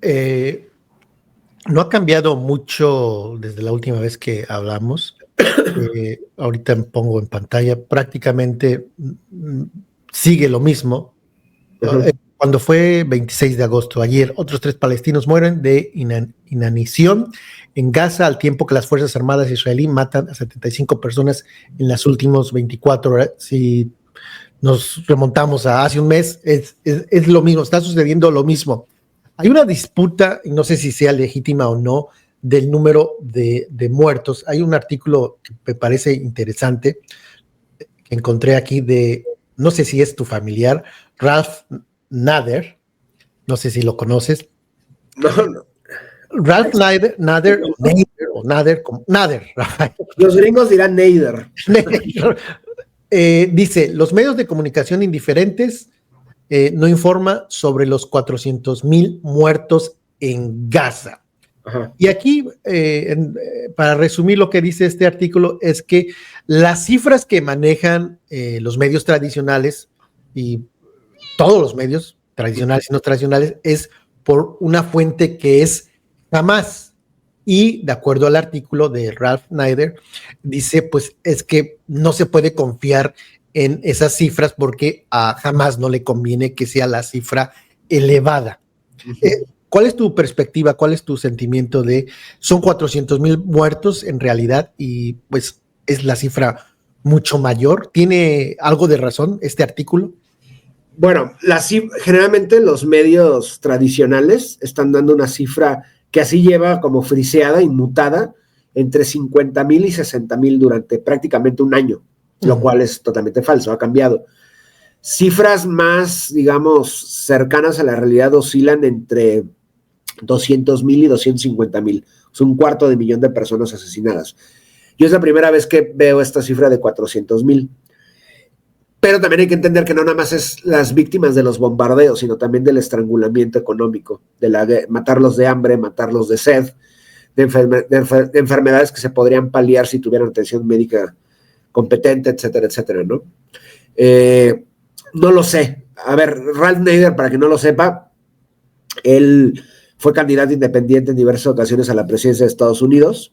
Eh, no ha cambiado mucho desde la última vez que hablamos. Ahorita pongo en pantalla, prácticamente sigue lo mismo. Cuando fue 26 de agosto, ayer, otros 3 palestinos mueren de inanición en Gaza, al tiempo que las Fuerzas Armadas israelíes matan a 75 personas en las últimas 24 horas. Si nos remontamos a hace un mes, es lo mismo, está sucediendo lo mismo. Hay una disputa, y no sé si sea legítima o no, del número de muertos. Hay un artículo que me parece interesante que encontré aquí no sé si es tu familiar, Ralph Nader, no sé si lo conoces. No. Ralph Nader, Rafael. Los gringos dirán Nader. Dice, los medios de comunicación indiferentes no informa sobre los 400,000 muertos en Gaza. Ajá. Y aquí, para resumir lo que dice este artículo, es que las cifras que manejan los medios tradicionales y todos los medios tradicionales y no tradicionales es por una fuente que es Hamas. Y de acuerdo al artículo de Ralph Nader, dice, pues es que no se puede confiar en esas cifras porque a Hamas no le conviene que sea la cifra elevada. ¿Cuál es tu perspectiva? ¿Cuál es tu sentimiento de son 400,000 muertos en realidad y pues es la cifra mucho mayor? ¿Tiene algo de razón este artículo? Bueno, generalmente los medios tradicionales están dando una cifra que así lleva como friseada, inmutada, entre 50,000 y 60,000 durante prácticamente un año, lo cual es totalmente falso, ha cambiado. Cifras más, digamos, cercanas a la realidad oscilan entre 200,000 y 250,000. Es 250,000 de personas asesinadas. Yo es la primera vez que veo esta cifra de 400,000. Pero también hay que entender que no nada más es las víctimas de los bombardeos, sino también del estrangulamiento económico, de matarlos de hambre, matarlos de sed, de enfermedades que se podrían paliar si tuvieran atención médica competente, etcétera, etcétera, ¿no? No lo sé. A ver, Ralph Nader, para que no lo sepa, él fue candidato independiente en diversas ocasiones a la presidencia de Estados Unidos.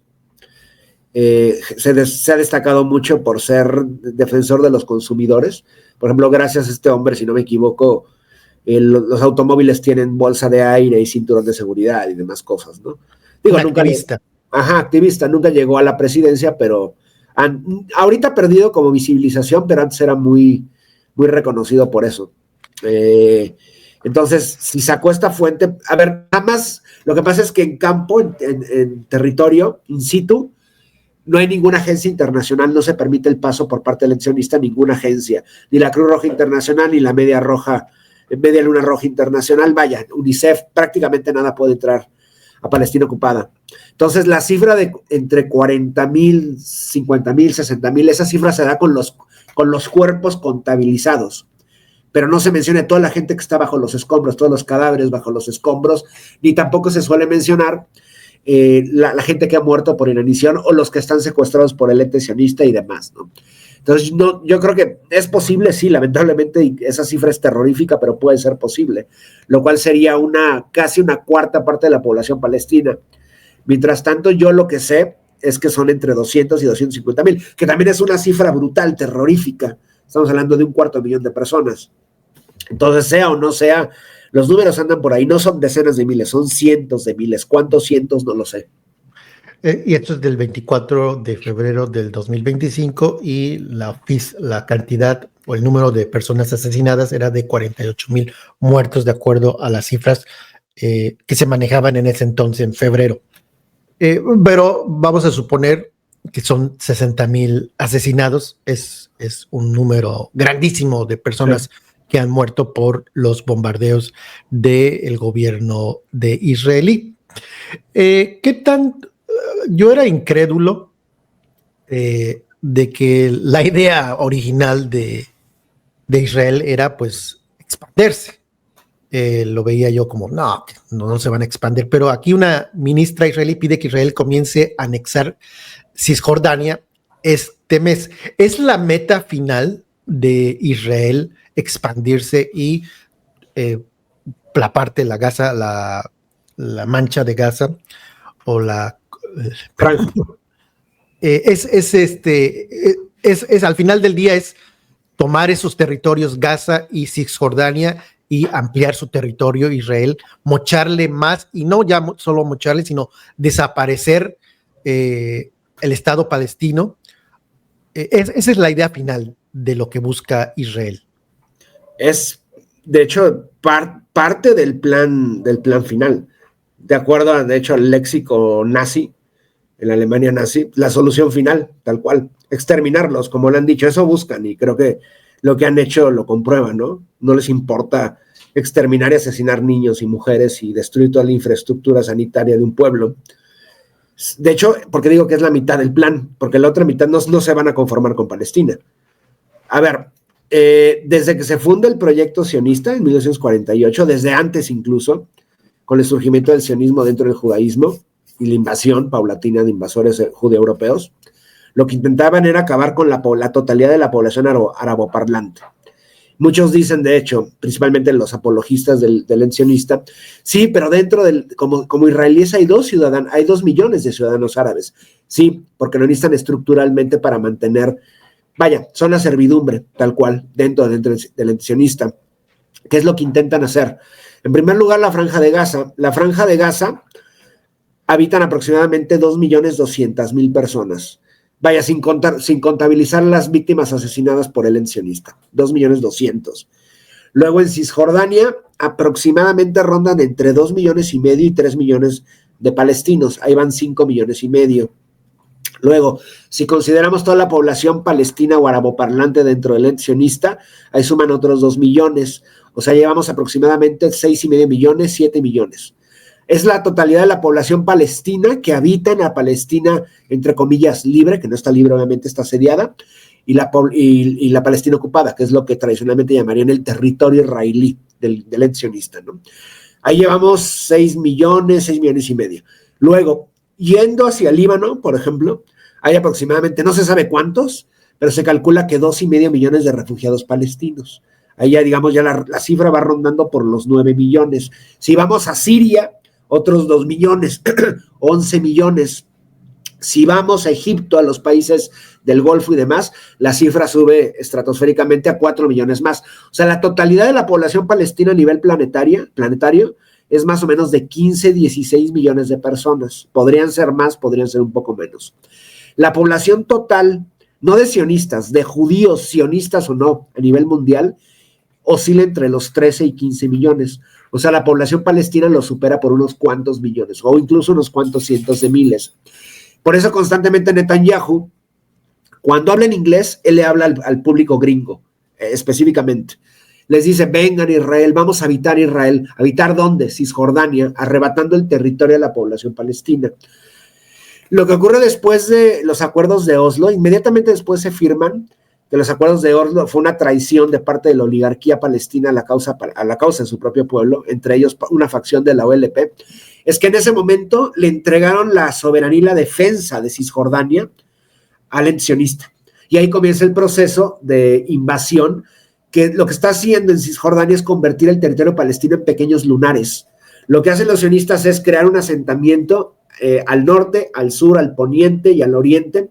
Se ha destacado mucho por ser defensor de los consumidores. Por ejemplo, gracias a este hombre, si no me equivoco, los automóviles tienen bolsa de aire y cinturón de seguridad y demás cosas, ¿no? Digo, activista. Activista, nunca llegó a la presidencia, pero ahorita ha perdido como visibilización, pero antes era muy, muy reconocido por eso. Entonces, si sacó esta fuente, a ver, nada más, lo que pasa es que en campo, en territorio, in situ, no hay ninguna agencia internacional, no se permite el paso por parte del eleccionista, ninguna agencia, ni la Cruz Roja Internacional, ni la Media Luna Roja Internacional, vaya, UNICEF, prácticamente nada puede entrar a Palestina ocupada. Entonces, la cifra de entre 40,000, 50,000, 60,000, esa cifra se da con los cuerpos contabilizados, pero no se menciona toda la gente que está bajo los escombros, todos los cadáveres bajo los escombros, ni tampoco se suele mencionar la gente que ha muerto por inanición o los que están secuestrados por el ente sionista y demás, ¿no? Entonces, yo creo que es posible, sí, lamentablemente esa cifra es terrorífica, pero puede ser posible, lo cual sería casi una cuarta parte de la población palestina. Mientras tanto, yo lo que sé es que son entre 200 y 250,000, que también es una cifra brutal, terrorífica. Estamos hablando de 250,000 de personas. Entonces, sea o no sea, los números andan por ahí, no son decenas de miles, son cientos de miles. ¿Cuántos cientos? No lo sé. Y esto es del 24 de febrero del 2025 y la cantidad o el número de personas asesinadas era de 48,000 muertos de acuerdo a las cifras que se manejaban en ese entonces, en febrero. Pero vamos a suponer que son 60,000 asesinados, es un número grandísimo de personas que han muerto por los bombardeos del gobierno de israelí. ¿Qué tan? Yo era incrédulo de que la idea original de Israel era pues expandirse. Lo veía yo como, no se van a expandir, pero aquí una ministra israelí pide que Israel comience a anexar Cisjordania este mes. ¿Es la meta final de Israel expandirse y la parte de la Gaza, la mancha de Gaza o la Franja. Es al final del día es tomar esos territorios, Gaza y Cisjordania, y ampliar su territorio, Israel, mocharle más, y no ya solo mocharle, sino desaparecer el Estado palestino. Esa es la idea final de lo que busca Israel. Es, de hecho, parte del plan final. De acuerdo, de hecho, al léxico nazi, en la Alemania nazi, la solución final, tal cual, exterminarlos, como le han dicho, eso buscan, y creo que lo que han hecho lo comprueban, ¿no? No les importa exterminar y asesinar niños y mujeres y destruir toda la infraestructura sanitaria de un pueblo. De hecho, porque digo que es la mitad del plan, porque la otra mitad no se van a conformar con Palestina. A ver, desde que se funda el proyecto sionista en 1948, desde antes incluso, con el surgimiento del sionismo dentro del judaísmo y la invasión paulatina de invasores judeoeuropeos, lo que intentaban era acabar con la totalidad de la población araboparlante. Muchos dicen, de hecho, principalmente los apologistas del sionista, sí, pero dentro como israelíes hay 2 millones de ciudadanos árabes. Sí, porque lo necesitan estructuralmente para mantener, vaya, son la servidumbre, tal cual, dentro del sionista. ¿Qué es lo que intentan hacer? En primer lugar, la Franja de Gaza. La Franja de Gaza habitan aproximadamente 2.200.000 personas. Vaya, sin contabilizar las víctimas asesinadas por el sionista, 2.200.000. Luego en Cisjordania aproximadamente rondan entre 2,5 millones y 3 millones de palestinos, ahí van 5,5 millones. Luego, si consideramos toda la población palestina o araboparlante dentro del sionista, ahí suman otros 2 millones, o sea, llevamos aproximadamente 6,5 millones, 7 millones. Es la totalidad de la población palestina que habita en la Palestina, entre comillas, libre, que no está libre, obviamente está asediada, y la Palestina ocupada, que es lo que tradicionalmente llamarían el territorio israelí del sionista, ¿no? Ahí llevamos 6 millones y medio. Luego, yendo hacia Líbano, por ejemplo, hay aproximadamente, no se sabe cuántos, pero se calcula que 2,5 millones de refugiados palestinos. Ahí ya, digamos, ya la cifra va rondando por los 9 millones. Si vamos a Siria, otros 2 millones, 11 millones. Si vamos a Egipto, a los países del Golfo y demás, la cifra sube estratosféricamente a 4 millones más. O sea, la totalidad de la población palestina a nivel planetario es más o menos de 15, 16 millones de personas. Podrían ser más, podrían ser un poco menos. La población total, no de sionistas, de judíos, sionistas o no, a nivel mundial, oscila entre los 13 y 15 millones. O sea, la población palestina lo supera por unos cuantos millones, o incluso unos cuantos cientos de miles. Por eso constantemente Netanyahu, cuando habla en inglés, él le habla al público gringo, específicamente. Les dice, vengan Israel, vamos a habitar Israel. ¿Habitar dónde? Cisjordania, arrebatando el territorio a la población palestina. Lo que ocurre después de los acuerdos de Oslo, inmediatamente después se firman que los acuerdos de Oslo fue una traición de parte de la oligarquía palestina a la causa de su propio pueblo, entre ellos una facción de la OLP, es que en ese momento le entregaron la soberanía y la defensa de Cisjordania al sionista. Y ahí comienza el proceso de invasión, que lo que está haciendo en Cisjordania es convertir el territorio palestino en pequeños lunares. Lo que hacen los sionistas es crear un asentamiento al norte, al sur, al poniente y al oriente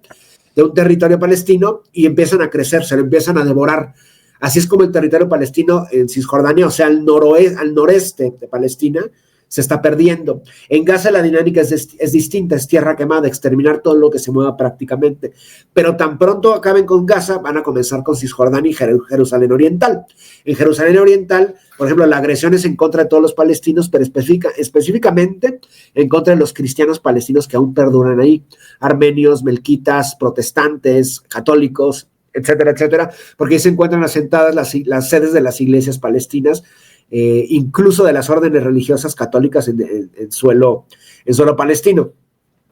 de un territorio palestino, y empiezan a crecer, se lo empiezan a devorar. Así es como el territorio palestino en Cisjordania, o sea, al noreste de Palestina, se está perdiendo. En Gaza la dinámica es distinta, es tierra quemada, exterminar todo lo que se mueva prácticamente. Pero tan pronto acaben con Gaza, van a comenzar con Cisjordania y Jerusalén Oriental. En Jerusalén Oriental, por ejemplo, la agresión es en contra de todos los palestinos, pero específicamente en contra de los cristianos palestinos que aún perduran ahí, armenios, melquitas, protestantes, católicos, etcétera, etcétera, porque ahí se encuentran asentadas las sedes de las iglesias palestinas, incluso de las órdenes religiosas católicas en suelo palestino.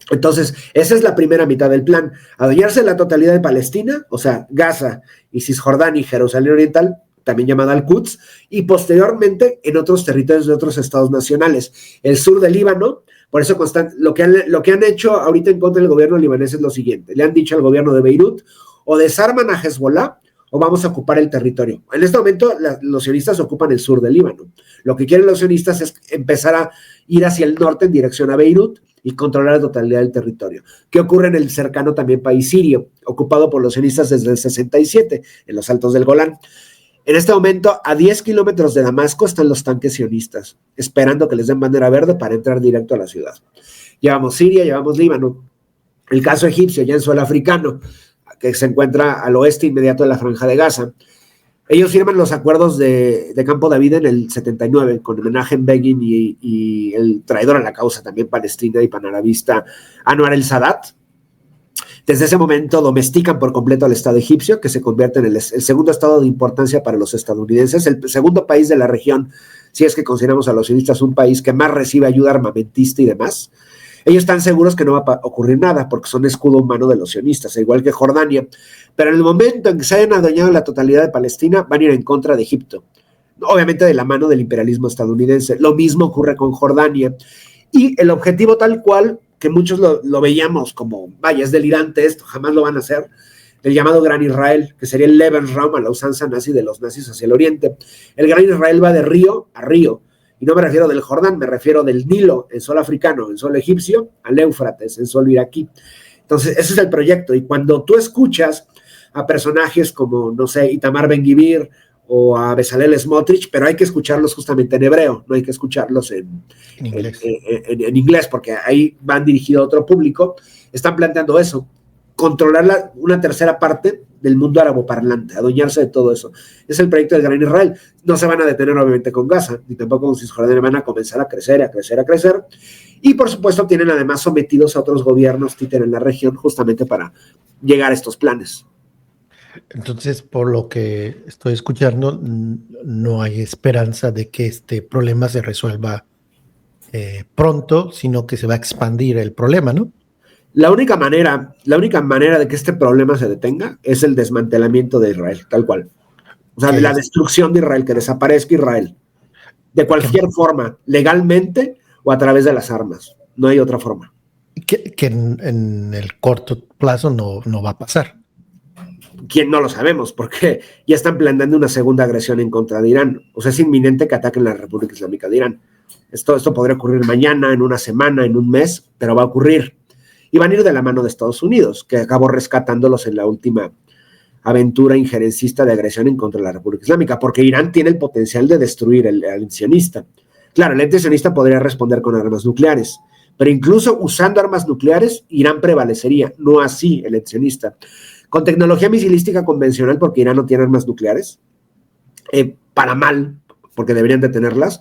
Entonces, esa es la primera mitad del plan, adueñarse de la totalidad de Palestina, o sea, Gaza y Cisjordania y Jerusalén Oriental, también llamada Al-Quds, y posteriormente en otros territorios de otros estados nacionales. El sur del Líbano, por eso lo que han hecho ahorita en contra del gobierno libanés es lo siguiente: le han dicho al gobierno de Beirut, o desarman a Hezbollah o vamos a ocupar el territorio. En este momento los sionistas ocupan el sur del Líbano. Lo que quieren los sionistas es empezar a ir hacia el norte en dirección a Beirut y controlar la totalidad del territorio. ¿Qué ocurre en el cercano también país sirio, ocupado por los sionistas desde el 67, en los altos del Golán? En este momento, a 10 kilómetros de Damasco están los tanques sionistas, esperando que les den bandera verde para entrar directo a la ciudad. Llevamos Siria, llevamos Líbano. El caso egipcio, ya en suelo africano, que se encuentra al oeste inmediato de la Franja de Gaza. Ellos firman los acuerdos de Campo David en el 79 con Menachem Begin y el traidor a la causa también palestina y panarabista Anwar el-Sadat. Desde ese momento domestican por completo al Estado egipcio, que se convierte en el segundo estado de importancia para los estadounidenses, el segundo país de la región, si es que consideramos a los sionistas un país que más recibe ayuda armamentista y demás. Ellos están seguros que no va a ocurrir nada porque son escudo humano de los sionistas, igual que Jordania. Pero en el momento en que se hayan adueñado la totalidad de Palestina, van a ir en contra de Egipto. Obviamente de la mano del imperialismo estadounidense. Lo mismo ocurre con Jordania. Y el objetivo tal cual, que muchos lo veíamos como, vaya, es delirante esto, jamás lo van a hacer, el llamado Gran Israel, que sería el Lebensraum a la usanza nazi de los nazis hacia el oriente. El Gran Israel va de río a río. Y no me refiero del Jordán, me refiero del Nilo, en suelo africano, en suelo egipcio, al Éufrates, en suelo iraquí. Entonces, ese es el proyecto. Y cuando tú escuchas a personajes como, no sé, Itamar Ben-Gvir o a Bezalel Smotrich, pero hay que escucharlos justamente en hebreo, no hay que escucharlos en inglés, porque ahí van dirigidos a otro público, están planteando eso, controlar una tercera parte del mundo árabe parlante, adueñarse de todo eso. Es el proyecto del Gran Israel. No se van a detener obviamente con Gaza, ni tampoco con Cisjordania, van a comenzar a crecer, a crecer, a crecer. Y por supuesto tienen además sometidos a otros gobiernos títer en la región justamente para llegar a estos planes. Entonces, por lo que estoy escuchando, no hay esperanza de que este problema se resuelva pronto, sino que se va a expandir el problema, ¿no? La única manera de que este problema se detenga es el desmantelamiento de Israel, tal cual. O sea, de la destrucción de Israel, que desaparezca Israel. De cualquier forma, legalmente o a través de las armas. No hay otra forma. Que en el corto plazo no va a pasar. ¿Quién? No lo sabemos, porque ya están planeando una segunda agresión en contra de Irán. O sea, es inminente que ataquen la República Islámica de Irán. Esto podría ocurrir mañana, en una semana, en un mes, pero va a ocurrir. Y van a ir de la mano de Estados Unidos, que acabó rescatándolos en la última aventura injerencista de agresión en contra de la República Islámica, porque Irán tiene el potencial de destruir al ente sionista. Claro, el ente sionista podría responder con armas nucleares, pero incluso usando armas nucleares, Irán prevalecería, no así el ente sionista. Con tecnología misilística convencional, porque Irán no tiene armas nucleares, para mal, porque deberían de tenerlas,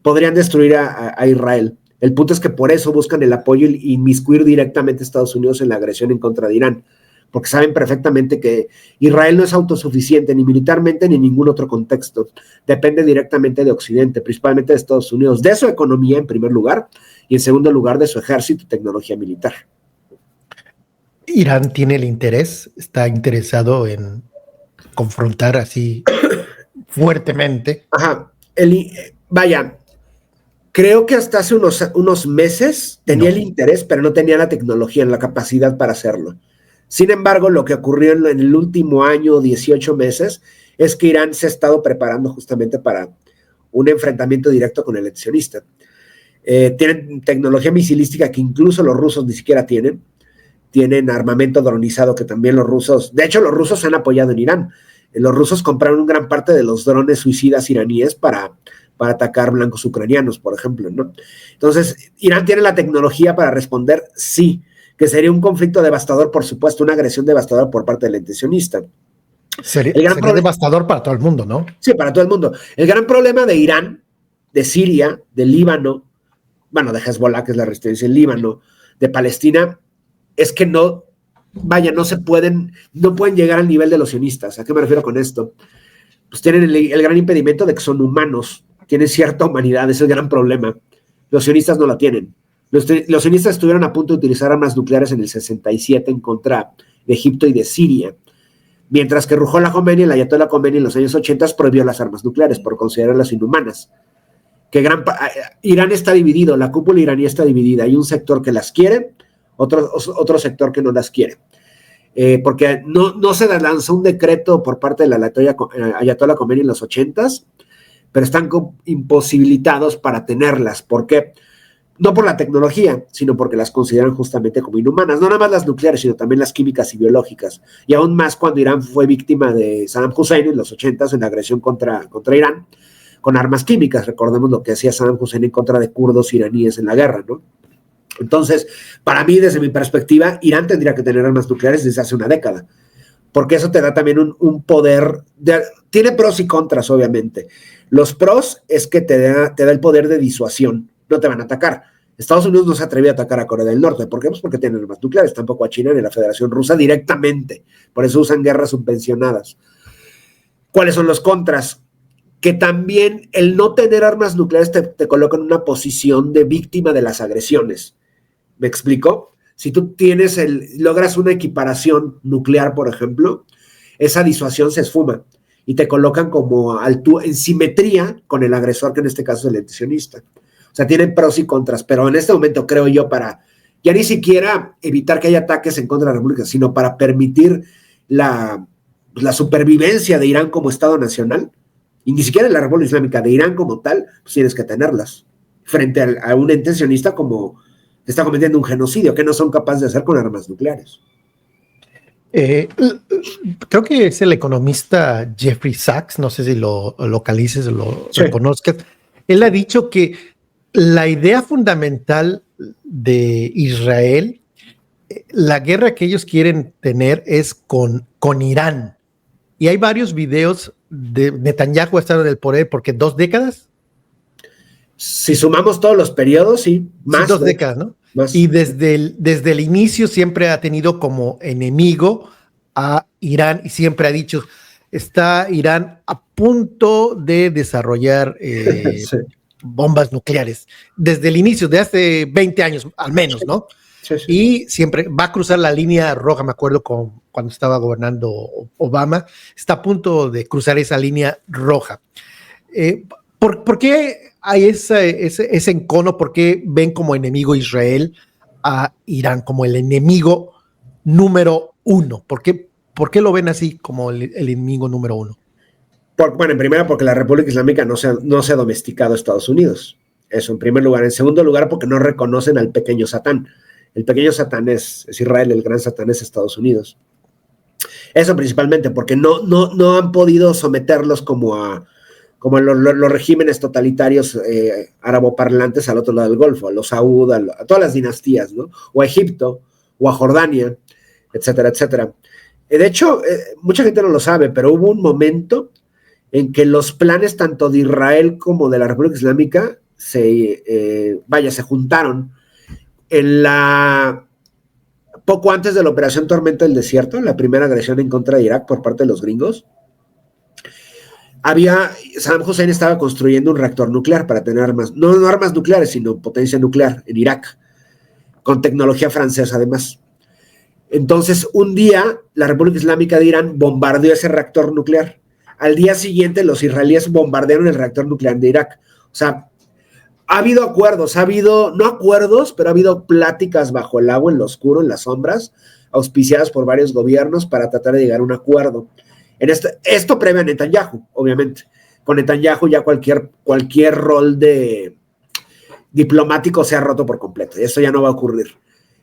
podrían destruir a Israel. El punto es que por eso buscan el apoyo y inmiscuir directamente a Estados Unidos en la agresión en contra de Irán, porque saben perfectamente que Israel no es autosuficiente ni militarmente ni en ningún otro contexto. Depende directamente de Occidente, principalmente de Estados Unidos, de su economía en primer lugar y en segundo lugar de su ejército y tecnología militar. Irán tiene el interés, está interesado en confrontar así fuertemente. Ajá, vaya. Creo que hasta hace unos meses tenía el interés, pero no tenía la tecnología, la capacidad para hacerlo. Sin embargo, lo que ocurrió en el último año, 18 meses, es que Irán se ha estado preparando justamente para un enfrentamiento directo con el sionista. Tienen tecnología misilística que incluso los rusos ni siquiera tienen. Tienen armamento dronizado que también los rusos... De hecho, los rusos se han apoyado en Irán. Los rusos compraron gran parte de los drones suicidas iraníes para atacar blancos ucranianos, por ejemplo, ¿no? Entonces, ¿Irán tiene la tecnología para responder? Sí, que sería un conflicto devastador, por supuesto, una agresión devastadora por parte del ente sionista. Sería devastador para todo el mundo, ¿no? Sí, para todo el mundo. El gran problema de Irán, de Siria, de Líbano, bueno, de Hezbollah, que es la resistencia en Líbano, de Palestina, es que no pueden llegar al nivel de los sionistas. ¿A qué me refiero con esto? Pues tienen el gran impedimento de que son humanos, tienen cierta humanidad, ese es el gran problema. Los sionistas no la tienen. Los sionistas estuvieron a punto de utilizar armas nucleares en el 67 en contra de Egipto y de Siria, mientras que Ruhollah Khomeini, el ayatollah Khomeini en los años 80 prohibió las armas nucleares por considerarlas inhumanas. Irán está dividido, la cúpula iraní está dividida, hay un sector que las quiere, otro sector que no las quiere. porque no se lanzó un decreto por parte de la Ayatollah Khomeini en los 80s, pero están imposibilitados para tenerlas. ¿Por qué? No por la tecnología, sino porque las consideran justamente como inhumanas. No nada más las nucleares, sino también las químicas y biológicas. Y aún más cuando Irán fue víctima de Saddam Hussein en los 80s en la agresión contra Irán con armas químicas. Recordemos lo que hacía Saddam Hussein en contra de kurdos iraníes en la guerra, ¿no? Entonces, para mí, desde mi perspectiva, Irán tendría que tener armas nucleares desde hace una década, porque eso te da también un poder, tiene pros y contras, obviamente. Los pros es que te da el poder de disuasión, no te van a atacar. Estados Unidos no se atrevió a atacar a Corea del Norte. ¿Por qué? Pues porque tienen armas nucleares, tampoco a China ni a la Federación Rusa directamente, por eso usan guerras subvencionadas. ¿Cuáles son los contras? Que también el no tener armas nucleares te coloca en una posición de víctima de las agresiones. ¿Me explico? Si tú logras una equiparación nuclear, por ejemplo, esa disuasión se esfuma y te colocan como en simetría con el agresor, que en este caso es el antisionista. O sea, tienen pros y contras, pero en este momento creo yo para ya ni siquiera evitar que haya ataques en contra de la República, sino para permitir la supervivencia de Irán como Estado nacional, y ni siquiera de la República Islámica, de Irán como tal, pues tienes que tenerlas frente a un intencionista como que está cometiendo un genocidio, que no son capaces de hacer con armas nucleares. Creo que es el economista Jeffrey Sachs, no sé si lo localices o lo reconozcas. Él ha dicho que la idea fundamental de Israel, la guerra que ellos quieren tener es con Irán. Y hay varios videos de Netanyahu estando en el poder, porque 2 décadas. Si sumamos todos los periodos, sí, más. Sí, 2 décadas, ¿no? Más. Y desde el inicio siempre ha tenido como enemigo a Irán y siempre ha dicho, está Irán a punto de desarrollar sí, bombas nucleares. Desde el inicio, de hace 20 años al menos, ¿no? Sí, sí. Y siempre va a cruzar la línea roja, me acuerdo cuando estaba gobernando Obama, está a punto de cruzar esa línea roja. ¿Por qué hay ese encono? ¿Por qué ven como enemigo Israel a Irán, como el enemigo número 1? ¿Por qué lo ven así como el enemigo número 1? Bueno, en primera, porque la República Islámica no se ha domesticado a Estados Unidos. Eso en primer lugar. En segundo lugar, porque no reconocen al pequeño Satán. El pequeño Satán es Israel, el gran Satán es Estados Unidos. Eso principalmente, porque no han podido someterlos como los regímenes totalitarios araboparlantes al otro lado del Golfo, a los Saud, a todas las dinastías, ¿no? O a Egipto, o a Jordania, etcétera, etcétera. De hecho, mucha gente no lo sabe, pero hubo un momento en que los planes tanto de Israel como de la República Islámica se juntaron poco antes de la Operación Tormenta del Desierto, la primera agresión en contra de Irak por parte de los gringos. Saddam Hussein estaba construyendo un reactor nuclear para tener armas, no armas nucleares, sino potencia nuclear en Irak, con tecnología francesa además. Entonces, un día, la República Islámica de Irán bombardeó ese reactor nuclear. Al día siguiente, los israelíes bombardearon el reactor nuclear de Irak. O sea, ha habido acuerdos, no acuerdos, pero ha habido pláticas bajo el agua, en lo oscuro, en las sombras, auspiciadas por varios gobiernos para tratar de llegar a un acuerdo. Esto previo a Netanyahu, obviamente. Con Netanyahu ya cualquier rol de diplomático se ha roto por completo, y eso ya no va a ocurrir.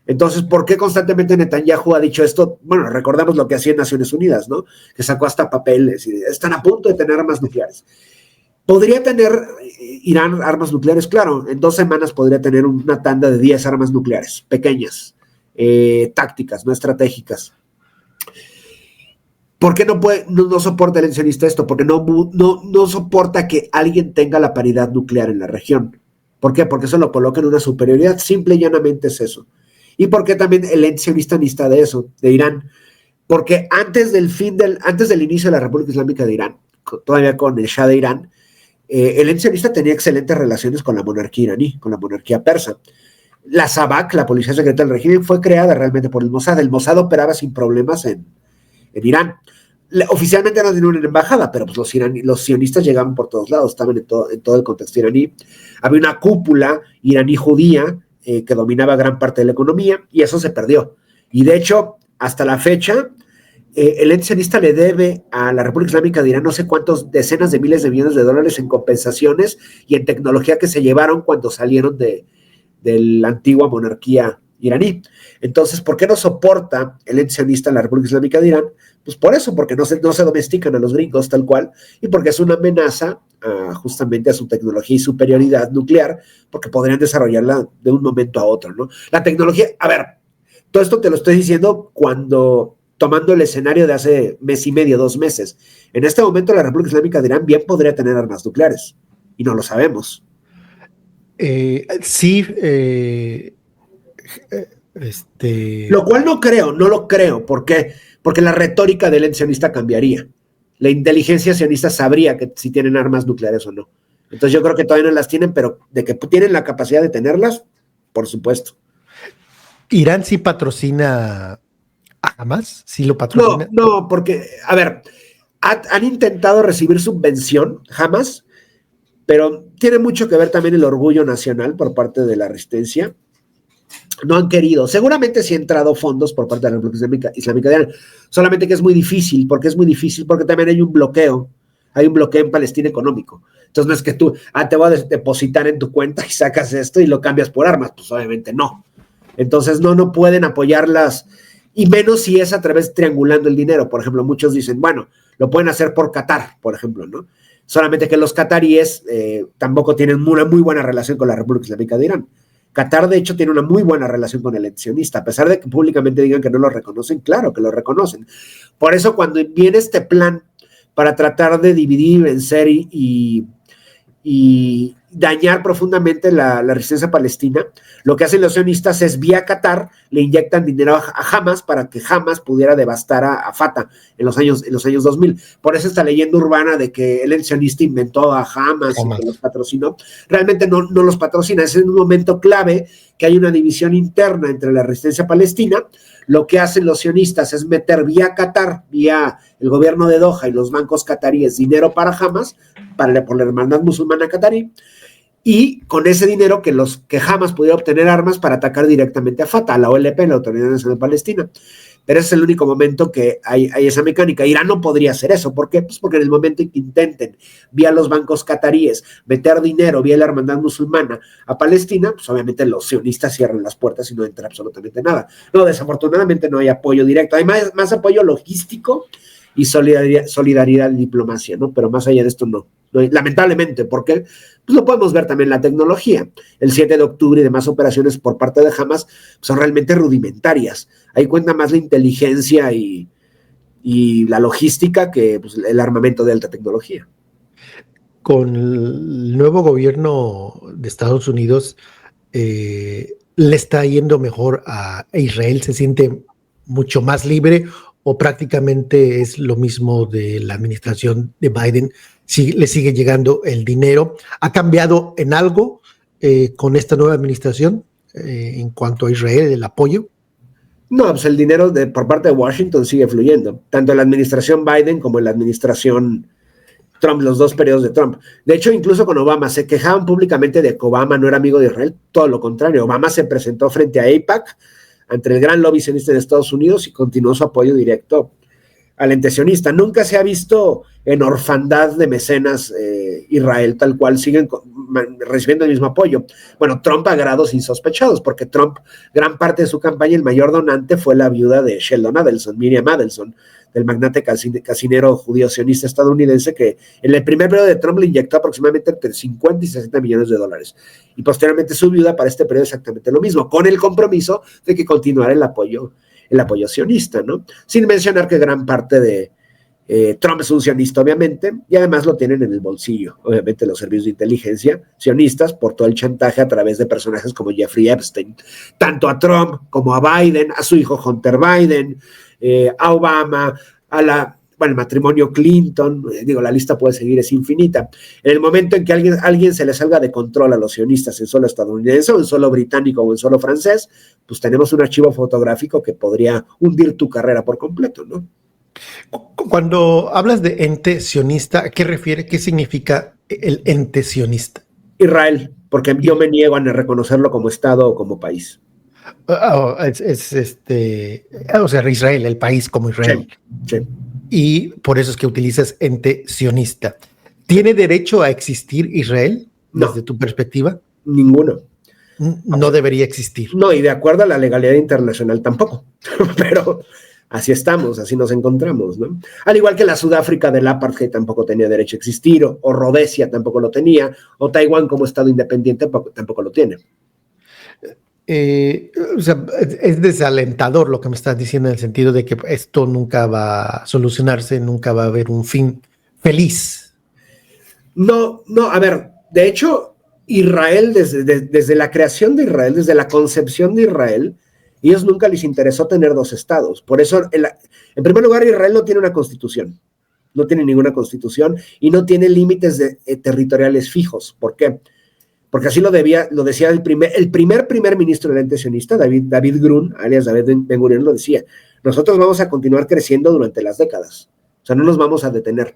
Entonces, ¿por qué constantemente Netanyahu ha dicho esto? Bueno, recordamos lo que hacía en Naciones Unidas, ¿no? Que sacó hasta papeles y están a punto de tener armas nucleares. ¿Podría tener Irán armas nucleares? Claro, en 2 semanas podría tener una tanda de 10 armas nucleares, pequeñas, tácticas, no estratégicas. ¿Por qué no soporta el antisionista esto? Porque no soporta que alguien tenga la paridad nuclear en la región. ¿Por qué? Porque eso lo coloca en una superioridad, simple y llanamente es eso. Y porque también el antisionista necesita de eso, de Irán. Porque antes del inicio de la República Islámica de Irán, todavía con el Shah de Irán, el antisionista tenía excelentes relaciones con la monarquía iraní, con la monarquía persa. La SAVAK, la policía secreta del régimen, fue creada realmente por el Mossad. El Mossad operaba sin problemas en Irán. Oficialmente no tenían una embajada, pero pues los sionistas llegaban por todos lados, estaban en todo el contexto iraní. Había una cúpula iraní judía que dominaba gran parte de la economía y eso se perdió. Y de hecho, hasta la fecha, el ente sionista le debe a la República Islámica de Irán no sé cuántos decenas de miles de millones de dólares en compensaciones y en tecnología que se llevaron cuando salieron de la antigua monarquía iraní. Entonces, ¿por qué no soporta el ente sionista la República Islámica de Irán? Pues por eso, porque no se domestican a los gringos tal cual, y porque es una amenaza justamente a su tecnología y superioridad nuclear, porque podrían desarrollarla de un momento a otro, ¿no? La tecnología, a ver, todo esto te lo estoy diciendo tomando el escenario de hace mes y medio, 2 meses. En este momento la República Islámica de Irán bien podría tener armas nucleares, y no lo sabemos. Sí, Lo cual no lo creo. ¿Por qué? Porque la retórica del ente sionista cambiaría. La inteligencia sionista sabría que si tienen armas nucleares o no. Entonces yo creo que todavía no las tienen, pero de que tienen la capacidad de tenerlas, por supuesto. ¿Irán sí patrocina a Hamas? ¿Sí lo patrocina? No, porque, a ver, han intentado recibir subvención, Hamas, pero tiene mucho que ver también el orgullo nacional por parte de la resistencia. No han querido. Seguramente sí han entrado fondos por parte de la República Islámica de Irán, solamente que es muy difícil porque también hay un bloqueo en Palestina económico. Entonces no es que tú, te voy a depositar en tu cuenta y sacas esto y lo cambias por armas, pues obviamente no. Entonces no pueden apoyarlas, y menos si es a través triangulando el dinero. Por ejemplo, muchos dicen, bueno, lo pueden hacer por Qatar, por ejemplo, ¿no? Solamente que los cataríes tampoco tienen una muy buena relación con la República Islámica de Irán. Qatar, de hecho, tiene una muy buena relación con el sionista, a pesar de que públicamente digan que no lo reconocen. Claro que lo reconocen. Por eso, cuando viene este plan para tratar de dividir, vencer y dañar profundamente la resistencia palestina, lo que hacen los sionistas es vía Qatar le inyectan dinero a Hamas para que Hamas pudiera devastar a Fatah en los años 2000. Por eso esta leyenda urbana de que el sionista inventó a Hamas y que los patrocinó, realmente no los patrocina. Es en un momento clave que hay una división interna entre la resistencia palestina. Lo que hacen los sionistas es meter vía Qatar, vía el gobierno de Doha y los bancos cataríes, dinero para Hamas, por la hermandad musulmana catarí, y con ese dinero que Hamas pudiera obtener armas para atacar directamente a Fatah, a la OLP, la Autoridad Nacional Palestina. Pero ese es el único momento que hay esa mecánica. Irán no podría hacer eso. ¿Por qué? Pues porque en el momento en que intenten, vía los bancos cataríes, meter dinero vía la hermandad musulmana a Palestina, pues obviamente los sionistas cierran las puertas y no entra absolutamente nada. No, desafortunadamente no hay apoyo directo. Hay más apoyo logístico y solidaridad y diplomacia, ¿no? Pero más allá de esto no hay, lamentablemente, porque pues lo podemos ver también en la tecnología. El 7 de octubre y demás operaciones por parte de Hamas son realmente rudimentarias. Ahí cuenta más la inteligencia y la logística que pues, el armamento de alta tecnología. Con el nuevo gobierno de Estados Unidos, le está yendo mejor a Israel, se siente mucho más libre, o prácticamente es lo mismo de la administración de Biden. Sí, le sigue llegando el dinero. ¿Ha cambiado en algo con esta nueva administración en cuanto a Israel, el apoyo? No, pues el dinero por parte de Washington sigue fluyendo, tanto en la administración Biden como en la administración Trump, los 2 periodos de Trump. De hecho, incluso con Obama se quejaban públicamente de que Obama no era amigo de Israel. Todo lo contrario, Obama se presentó frente a AIPAC, ante el gran lobby sionista de Estados Unidos, y continuó su apoyo directo al ente sionista. Nunca se ha visto en orfandad de mecenas Israel, tal cual, siguen recibiendo el mismo apoyo. Bueno, Trump a grados insospechados, porque Trump, gran parte de su campaña, el mayor donante fue la viuda de Sheldon Adelson, Miriam Adelson, del magnate casinero judío sionista estadounidense, que en el primer periodo de Trump le inyectó aproximadamente entre 50 y 60 millones de dólares. Y posteriormente su viuda para este periodo exactamente lo mismo, con el compromiso de que continuara el apoyo sionista, ¿no? Sin mencionar que gran parte de Trump es un sionista, obviamente, y además lo tienen en el bolsillo, obviamente, los servicios de inteligencia sionistas por todo el chantaje a través de personajes como Jeffrey Epstein, tanto a Trump como a Biden, a su hijo Hunter Biden, a Obama, el matrimonio Clinton. La lista puede seguir, es infinita. En el momento en que alguien se le salga de control a los sionistas en solo estadounidense o en solo británico o en solo francés, pues tenemos un archivo fotográfico que podría hundir tu carrera por completo, ¿no? Cuando hablas de ente sionista, ¿a qué refiere? ¿Qué significa el ente sionista? Israel, porque yo me niego a reconocerlo como Estado o como país. O sea, Israel, el país como Israel. Sí, sí. Y por eso es que utilizas ente sionista. ¿Tiene derecho a existir Israel desde No, tu perspectiva? ninguno. No debería existir. No, y de acuerdo a la legalidad internacional tampoco. Pero así estamos, así nos encontramos, ¿no? Al igual que la Sudáfrica del apartheid tampoco tenía derecho a existir, o Rhodesia tampoco lo tenía, o Taiwán como estado independiente tampoco lo tiene. O sea, es desalentador lo que me estás diciendo en el sentido de que esto nunca va a solucionarse, nunca va a haber un fin feliz. No, a ver, de hecho, Israel, desde la creación de Israel, desde la concepción de Israel, ellos nunca les interesó tener dos estados. Por eso, en primer lugar, Israel no tiene una constitución, no tiene ninguna constitución y no tiene límites territoriales fijos. ¿Por qué? Porque así lo decía el primer ministro del ente sionista, David Grun, alias David Ben Gurion, lo decía: nosotros vamos a continuar creciendo durante las décadas, o sea, no nos vamos a detener.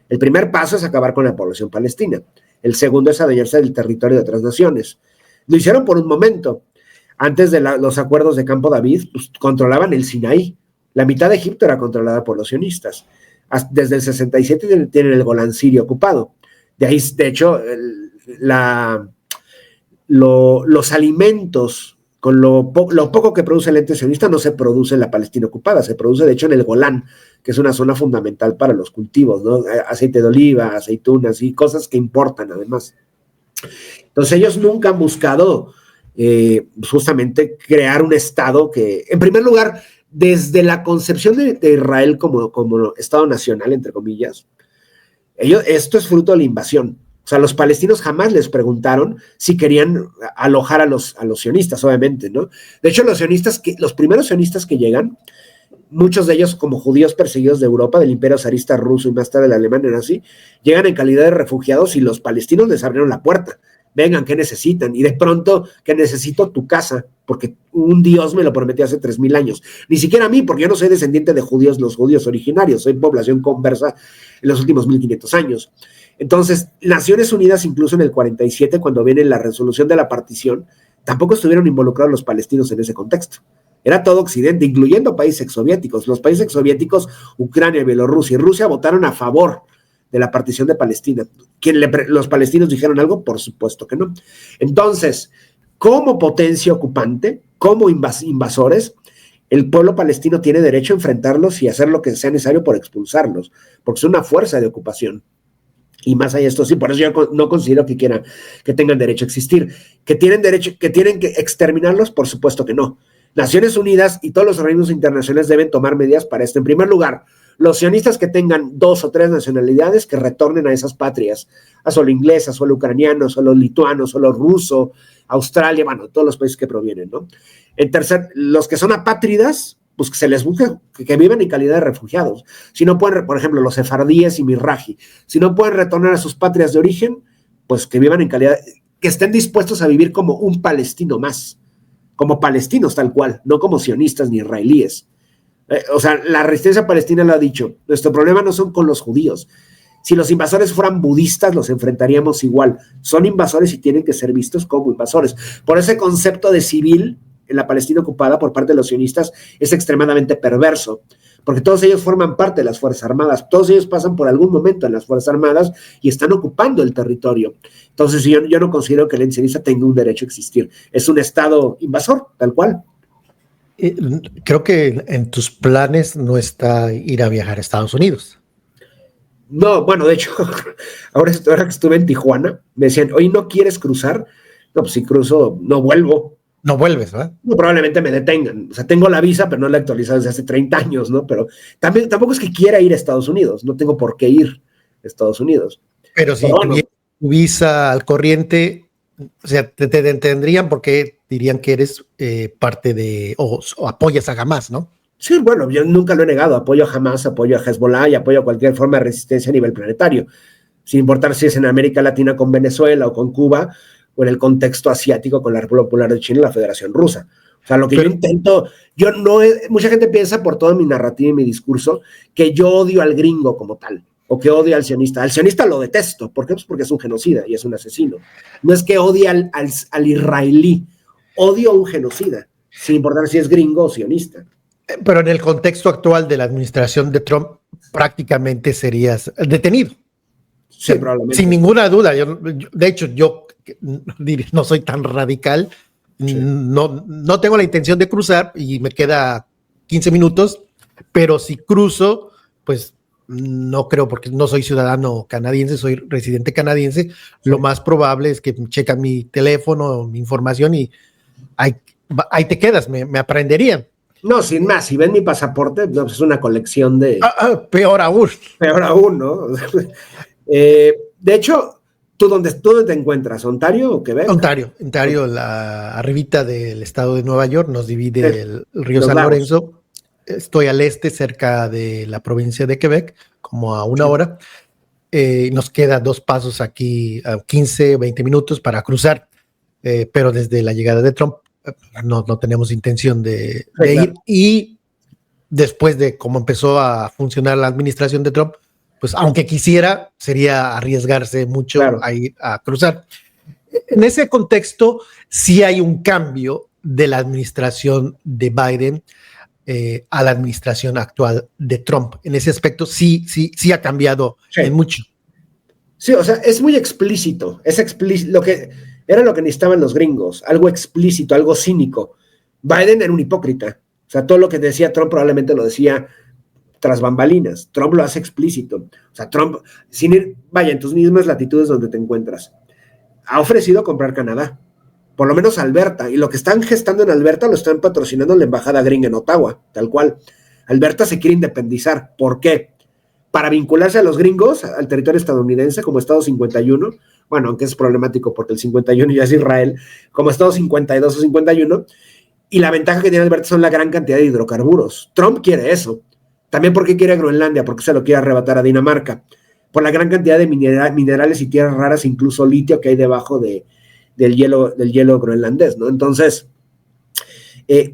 El primer paso es acabar con la población palestina. El segundo es adueñarse del territorio de otras naciones. Lo hicieron por un momento. Antes de los acuerdos de Campo David, pues, controlaban el Sinaí. La mitad de Egipto era controlada por los sionistas. Desde el 67 tienen el Golán sirio ocupado. De ahí, de hecho, los alimentos, con lo poco que produce el ente sionista, no se produce en la Palestina ocupada, se produce de hecho en el Golán, que es una zona fundamental para los cultivos, ¿no? Aceite de oliva, aceitunas y cosas que importan además. Entonces ellos nunca han buscado justamente crear un Estado que, en primer lugar, desde la concepción de Israel como Estado nacional, entre comillas, esto es fruto de la invasión. O sea, los palestinos jamás les preguntaron si querían alojar a los sionistas, obviamente, ¿no? De hecho, los primeros sionistas que llegan, muchos de ellos como judíos perseguidos de Europa, del imperio zarista ruso y más tarde de la Alemania nazi, llegan en calidad de refugiados y los palestinos les abrieron la puerta. Vengan, ¿qué necesitan? Y de pronto, que necesito tu casa, porque un Dios me lo prometió hace 3000 años. Ni siquiera a mí, porque yo no soy descendiente de judíos, los judíos originarios, soy población conversa en los últimos 1500 años. Entonces, Naciones Unidas, incluso en el 47, cuando viene la resolución de la partición, tampoco estuvieron involucrados los palestinos en ese contexto. Era todo Occidente, incluyendo países exsoviéticos. Los países exsoviéticos, Ucrania, Bielorrusia y Rusia, votaron a favor de la partición de Palestina. ¿Los palestinos dijeron algo? Por supuesto que no. Entonces, como potencia ocupante, como invasores, el pueblo palestino tiene derecho a enfrentarlos y hacer lo que sea necesario por expulsarlos, porque es una fuerza de ocupación. Y más allá de esto, sí, por eso yo no considero que tengan derecho a existir. ¿Que tienen que exterminarlos? Por supuesto que no. Naciones Unidas y todos los organismos internacionales deben tomar medidas para esto. En primer lugar, los sionistas que tengan 2 o 3 nacionalidades que retornen a esas patrias, a solo inglés, a solo ucraniano, a solo lituano, a solo ruso, Australia, bueno, todos los países que provienen, ¿no? En tercer, los que son apátridas, pues que se les busque que vivan en calidad de refugiados. Si no pueden, por ejemplo, los sefardíes y mirraji, si no pueden retornar a sus patrias de origen, pues que vivan en calidad, que estén dispuestos a vivir como un palestino más, como palestinos tal cual, no como sionistas ni israelíes. O sea, la resistencia palestina lo ha dicho, nuestro problema no son con los judíos. Si los invasores fueran budistas, los enfrentaríamos igual. Son invasores y tienen que ser vistos como invasores. Por ese concepto de civil en la Palestina ocupada por parte de los sionistas es extremadamente perverso, porque todos ellos forman parte de las Fuerzas Armadas, todos ellos pasan por algún momento en las Fuerzas Armadas y están ocupando el territorio. Entonces yo no considero que el ente sionista tenga un derecho a existir. Es un Estado invasor, tal cual. Creo que en tus planes no está ir a viajar a Estados Unidos. No, bueno, de hecho, ahora que estuve en Tijuana, me decían, oye, ¿no quieres cruzar? No, pues si cruzo, no vuelvo. No vuelves, ¿verdad? No, probablemente me detengan. O sea, tengo la visa, pero no la he actualizado desde hace 30 años, ¿no? Pero tampoco es que quiera ir a Estados Unidos. No tengo por qué ir a Estados Unidos. Pero si tuviera tu visa al corriente, o sea, te detendrían porque dirían que eres parte de, o apoyas a Hamas, ¿no? Sí, bueno, yo nunca lo he negado. Apoyo a Hamas, apoyo a Hezbollah y apoyo a cualquier forma de resistencia a nivel planetario. Sin importar si es en América Latina con Venezuela o con Cuba, o en el contexto asiático con la República Popular de China y la Federación Rusa. O sea, lo que yo intento, mucha gente piensa por toda mi narrativa y mi discurso que yo odio al gringo como tal, o que odio al sionista. Al sionista lo detesto. ¿Por qué? Pues porque es un genocida y es un asesino. No es que odie al israelí, odio a un genocida. sin importar si es gringo o sionista. Pero en el contexto actual de la administración de Trump, prácticamente serías detenido. Sí, probablemente. Sin ninguna duda. De hecho, yo no soy tan radical. Sí. No tengo la intención de cruzar y me queda 15 minutos, pero si cruzo, pues no creo, porque no soy ciudadano canadiense, soy residente canadiense. Sí. Lo más probable es que checan mi teléfono, mi información y ahí te quedas, me aprenderían. No, sin más, si ven mi pasaporte, no, pues es una colección de... Peor aún. Peor aún, ¿no? De hecho, ¿tú dónde te encuentras? ¿Ontario o Quebec? Ontario, la arribita del estado de Nueva York, nos divide el río San Lorenzo. Estoy al este, cerca de la provincia de Quebec, como a una hora. Nos queda 2 pasos aquí, 15, 20 minutos para cruzar, pero desde la llegada de Trump no tenemos intención de ir. Y después de cómo empezó a funcionar la administración de Trump, pues aunque quisiera, sería arriesgarse mucho a ir a cruzar. En ese contexto, sí hay un cambio de la administración de Biden a la administración actual de Trump. En ese aspecto sí ha cambiado en mucho. Sí, o sea, es muy explícito. Es explícito. Era lo que necesitaban los gringos, algo explícito, algo cínico. Biden era un hipócrita. O sea, todo lo que decía Trump probablemente lo decía tras bambalinas. Trump lo hace explícito. O sea, Trump, sin ir, vaya, en tus mismas latitudes donde te encuentras, ha ofrecido comprar Canadá, por lo menos Alberta, y lo que están gestando en Alberta lo están patrocinando en la embajada gringa en Ottawa, tal cual. Alberta se quiere independizar. ¿Por qué? Para vincularse a los gringos, al territorio estadounidense, como Estado 51, bueno, aunque es problemático porque el 51 ya es Israel, como Estado 52 o 51, y la ventaja que tiene Alberta son la gran cantidad de hidrocarburos. Trump quiere eso. También porque quiere Groenlandia, porque se lo quiere arrebatar a Dinamarca, por la gran cantidad de minerales y tierras raras, incluso litio que hay debajo del hielo groenlandés, ¿no? Entonces,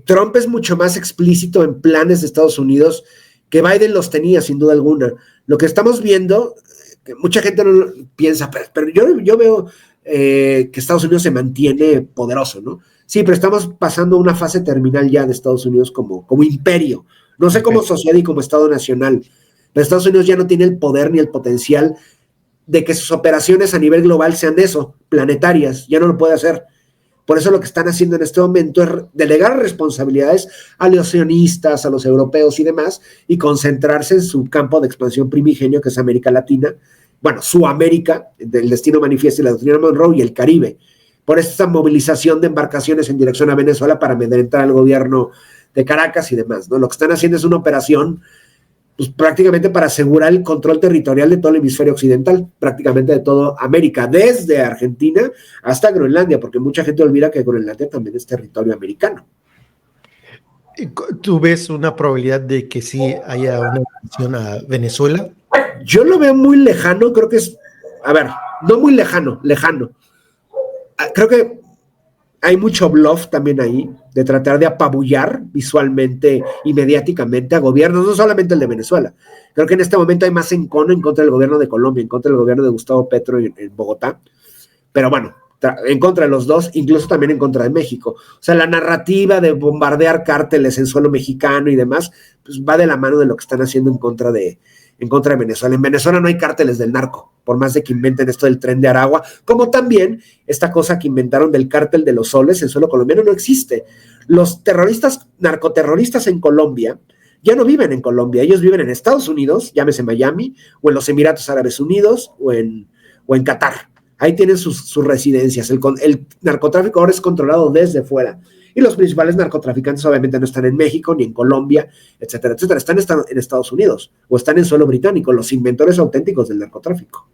Trump es mucho más explícito en planes de Estados Unidos que Biden los tenía, sin duda alguna. Lo que estamos viendo, que mucha gente no lo piensa, pero yo veo que Estados Unidos se mantiene poderoso, ¿no? Sí, pero estamos pasando una fase terminal ya de Estados Unidos como imperio. No sé como sociedad y como Estado nacional, pero Estados Unidos ya no tiene el poder ni el potencial de que sus operaciones a nivel global sean eso, planetarias, ya no lo puede hacer. Por eso lo que están haciendo en este momento es delegar responsabilidades a los sionistas, a los europeos y demás, y concentrarse en su campo de expansión primigenio, que es América Latina, bueno, su América, el destino manifiesto y la doctrina Monroe, y el Caribe. Por esta movilización de embarcaciones en dirección a Venezuela para amedrentar al gobierno de Caracas y demás, ¿no? Lo que están haciendo es una operación pues, prácticamente para asegurar el control territorial de todo el hemisferio occidental, prácticamente de toda América, desde Argentina hasta Groenlandia, porque mucha gente olvida que Groenlandia también es territorio americano. ¿Tú ves una probabilidad de que sí haya una invasión a Venezuela? Yo lo veo muy lejano, creo que es, a ver, no muy lejano. Creo que hay mucho bluff también ahí, de tratar de apabullar visualmente y mediáticamente a gobiernos, no solamente el de Venezuela. Creo que en este momento hay más encono en contra del gobierno de Colombia, en contra del gobierno de Gustavo Petro en Bogotá. Pero bueno, en contra de los dos, incluso también en contra de México. O sea, la narrativa de bombardear cárteles en suelo mexicano y demás, pues va de la mano de lo que están haciendo en contra de Venezuela. En Venezuela no hay cárteles del narco, por más de que inventen esto del Tren de Aragua, como también esta cosa que inventaron del cártel de los soles en suelo colombiano no existe. Los narcoterroristas en Colombia ya no viven en Colombia, ellos viven en Estados Unidos, llámese Miami, o en los Emiratos Árabes Unidos, o en Qatar. Ahí tienen sus residencias. El narcotráfico ahora es controlado desde fuera. Y los principales narcotraficantes obviamente no están en México, ni en Colombia, etcétera, etcétera. Están en Estados Unidos o están en suelo británico, los inventores auténticos del narcotráfico.